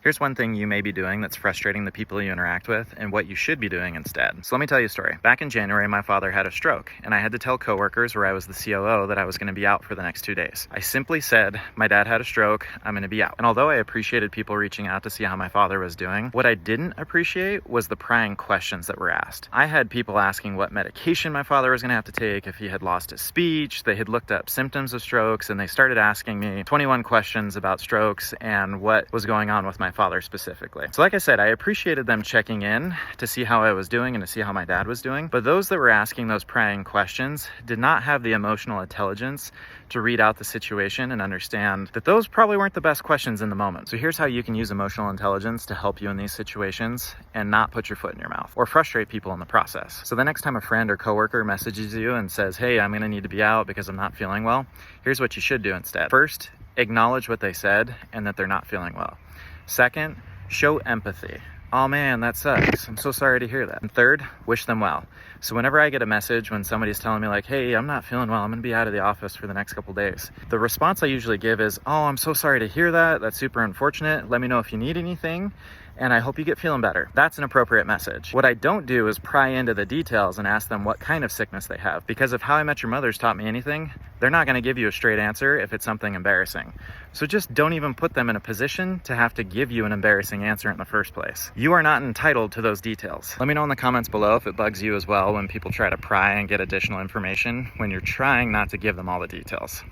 Here's one thing you may be doing that's frustrating the people you interact with and what you should be doing instead. So let me tell you a story. Back in January, my father had a stroke and I had to tell coworkers where I was the COO that I was going to be out for the next 2 days. I simply said, my dad had a stroke, I'm going to be out. And although I appreciated people reaching out to see how my father was doing, what I didn't appreciate was the prying questions that were asked. I had people asking what medication my father was going to have to take, if he had lost his speech. They had looked up symptoms of strokes and they started asking me 21 questions about strokes and what was going on with my father specifically. So like I said, I appreciated them checking in to see how I was doing and to see how my dad was doing, but those that were asking those prying questions did not have the emotional intelligence to read out the situation and understand that those probably weren't the best questions in the moment. So here's how you can use emotional intelligence to help you in these situations and not put your foot in your mouth or frustrate people in the process. So the next time a friend or coworker messages you and says, hey, I'm going to need to be out because I'm not feeling well, here's what you should do instead. First, acknowledge what they said and that they're not feeling well. Second, show empathy. Oh man, that sucks. I'm so sorry to hear that. And third, wish them well. So whenever I get a message when somebody's telling me like, hey, I'm not feeling well, I'm gonna be out of the office for the next couple days, the response I usually give is, oh, I'm so sorry to hear that. That's super unfortunate. Let me know if you need anything. And I hope you get feeling better. That's an appropriate message. What I don't do is pry into the details and ask them what kind of sickness they have. Because if How I Met Your Mother's taught me anything, they're not gonna give you a straight answer if it's something embarrassing. So just don't even put them in a position to have to give you an embarrassing answer in the first place. You are not entitled to those details. Let me know in the comments below if it bugs you as well when people try to pry and get additional information when you're trying not to give them all the details.